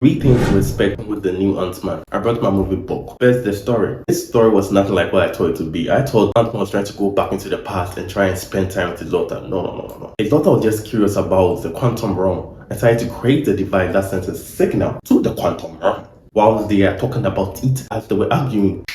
Three things to expect with the new Antman. I brought my movie book. First, the story. This story was nothing like what I thought it to be. I thought Antman was trying to go back into the past and try and spend time with his daughter. No. His daughter was just curious about the quantum realm and tried to create a device that sends a signal to the quantum realm. While they are talking about it, as they were arguing,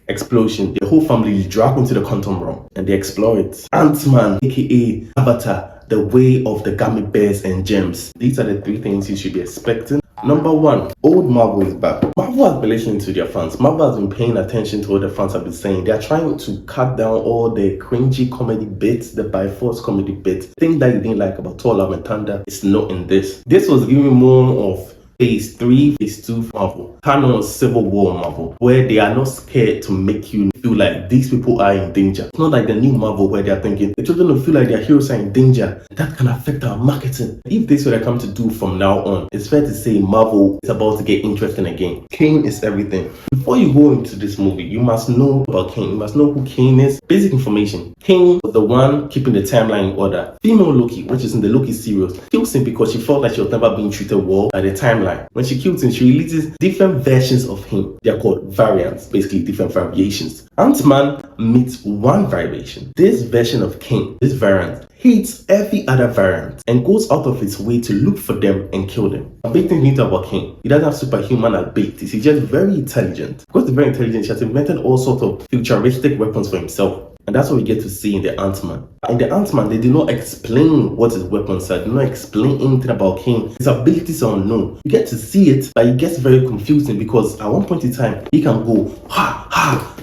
explosion, the whole family is dragged into the quantum realm and they explore it. Antman, aka Avatar, the way of the gummy bears and gems. These are the three things you should be expecting. Number one, old Marvel is back. Marvel has been listening to their fans. Marvel has been paying attention to what the fans have been saying. They are trying to cut down all the cringy comedy bits, the by force comedy bits. Things that you didn't like about Thor: Love and Thunder is not in this. This was giving more of Phase 3, Phase 2 Marvel, canon Civil War Marvel, where they are not scared to make you feel like these people are in danger. It's not like the new Marvel where they are thinking the children will feel like their heroes are in danger. That can affect our marketing. If this is what I come to do from now on, it's fair to say Marvel is about to get interesting again. Kang is everything. Before you go into this movie, you must know about Kang. You must know who Kang is. Basic information. Kang was the one keeping the timeline in order. Female Loki, which is in the Loki series, kills him because she felt like she was never being treated well by the timeline. When she kills him, she releases different versions of him. They are called variants, basically different variations. Ant-Man meets one variation. This version of Kang, this variant, hates every other variant and goes out of its way to look for them and kill them. A big thing you need to know about Kang, he doesn't have superhuman abilities. He's just very intelligent. Because he's very intelligent, he has invented all sorts of futuristic weapons for himself. And that's what we get to see in the Antman. In the Antman, they do not explain what his weapons are. They do not explain anything about Kang. His abilities are unknown. You get to see it, but it gets very confusing because at one point in time, he can go, ha,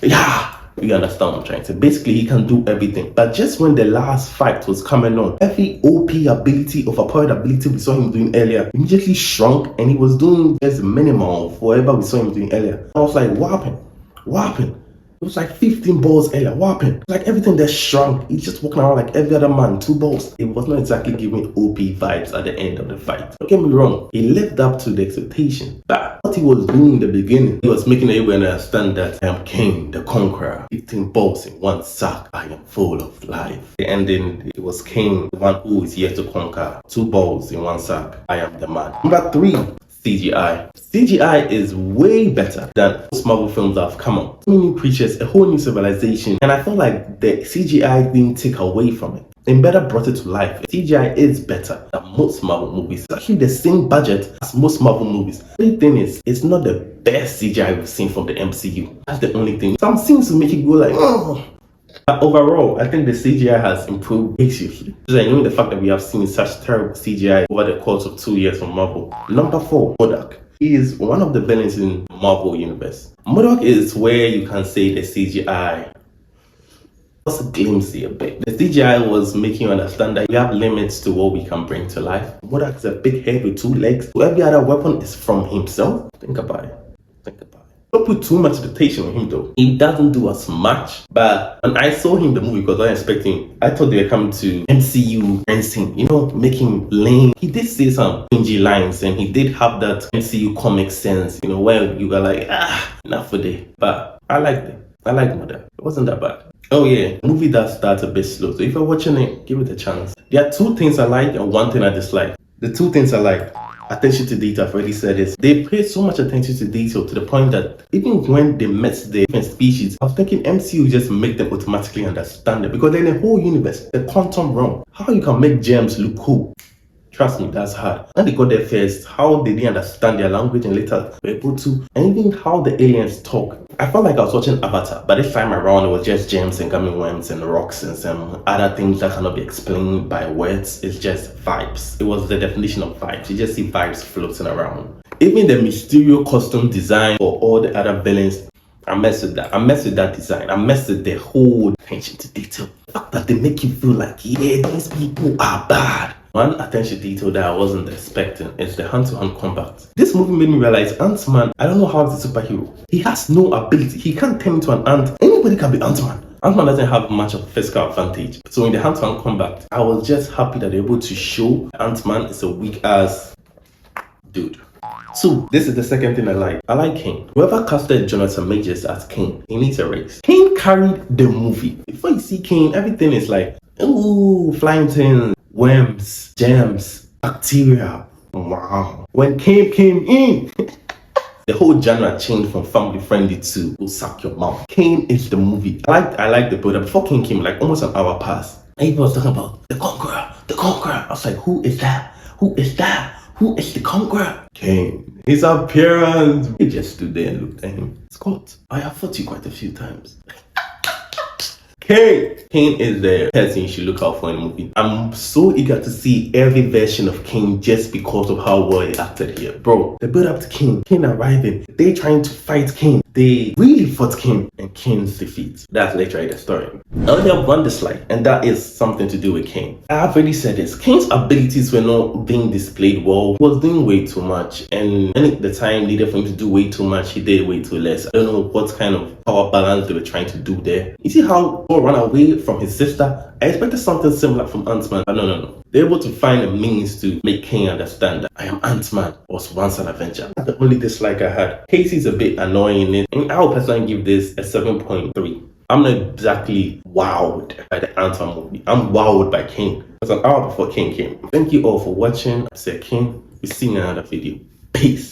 yeah. You understand what I'm trying to say? Basically, he can do everything. But just when the last fight was coming on, every OP ability, overpowered ability we saw him doing earlier immediately shrunk, and he was doing just minimal of whatever we saw him doing earlier. I was like, what happened? What happened? It was like 15 balls earlier. What happened? Like everything that shrunk. He's just walking around like every other man, 2 balls. It was not exactly giving OP vibes at the end of the fight. Don't get me wrong. He lived up to the expectation. But what he was doing in the beginning, he was making everyone understand that I am Kang the Conqueror. 15 balls in one sack. I am full of life. The ending, it was Kang, the one who is here to conquer. 2 balls in one sack. I am the man. Number 3. CGI. CGI is way better than most Marvel films that have come out. So many new creatures, a whole new civilization, and I felt like the CGI didn't take away from it. It better brought it to life. CGI is better than most Marvel movies. It's actually the same budget as most Marvel movies. The only thing is, it's not the best CGI we've seen from the MCU. That's the only thing. Some scenes will make you go like, oh. But overall, I think the CGI has improved hugely. I know the fact that we have seen such terrible CGI over the course of 2 years from Marvel. Number 4, MODOK. He is one of the villains in Marvel universe. MODOK is where you can say the CGI was glimpsy a bit. The CGI was making you understand that we have limits to what we can bring to life. MODOK is a big head with 2 legs. So every other weapon is from himself. Think about it. Don't put too much expectation on him though. He doesn't do as much. But when I saw him in the movie, because I was expecting, I thought they were coming to MCU fencing, make him lame. He did say some cringy lines and he did have that MCU comic sense, where you were like, enough for day. But I liked it. I liked Mother. It wasn't that bad. Oh yeah, movie that starts a bit slow. So if you're watching it, give it a chance. There are 2 things I like and 1 thing I dislike. The 2 things I like. Attention to detail, I've already said this. They paid so much attention to detail to the point that even when they met the different species, I was thinking MCU just make them automatically understand it. Because they're in a whole universe, the quantum realm. How you can make gems look cool? Trust me, that's hard. When they got there first, how they didn't understand their language and later were able to, and even how the aliens talk. I felt like I was watching Avatar, but this time around it was just gems and gummy worms and rocks and some other things that cannot be explained by words. It's just vibes. It was the definition of vibes. You just see vibes floating around. Even the Mysterio costume design for all the other villains, I messed with that. I messed with that design. I messed with the whole attention to detail. The fact that they make you feel like, yeah, these people are bad. One attention detail that I wasn't expecting is the hand-to-hand combat. This movie made me realize Ant-Man, I don't know how he's a superhero. He has no ability. He can't turn into an ant. Anybody can be Ant-Man. Ant-Man doesn't have much of a physical advantage. So in the hand-to-hand combat, I was just happy that they were able to show Ant-Man is a weak-ass dude. So, this is the second thing I like. I like Kang. Whoever casted Jonathan Majors as Kang, he needs a raise. Kang carried the movie. Before you see Kang, everything is like, ooh, flying things, worms, gems, bacteria, Wow. When Kane came in, the whole genre changed from family friendly to "Go suck your mouth." Kane is the movie. I like the build up. Before Kane came, like almost an hour passed. And people was talking about the Conqueror, the Conqueror. I was like, who is that? Who is that? Who is the Conqueror? Kane. His appearance. He just stood there and looked at him. Scott, I have fought you quite a few times. Kane is the person you should look out for in the movie. I'm so eager to see every version of Kane just because of how well he acted here. Bro, the build up to Kane arriving, they trying to fight Kane. They really fought Kane and Kane's defeat. That's literally the story. I only have one dislike, and that is something to do with Kane. I've already said this. Kane's abilities were not being displayed well. He was doing way too much, and at the time needed for him to do way too much, he did way too less. I don't know what kind of power balance they were trying to do there. You see how Thor ran away from his sister? I expected something similar from Antman, but no. They're able to find a means to make Kane understand that I am Antman, was once an Avenger. That's the only dislike I had. Casey's a bit annoying in it, and I would personally give this a 7.3. I'm not exactly wowed by the Antman movie. I'm wowed by Kane. It was an hour before Kane came. Thank you all for watching. I said Kane. We'll see you in another video. Peace.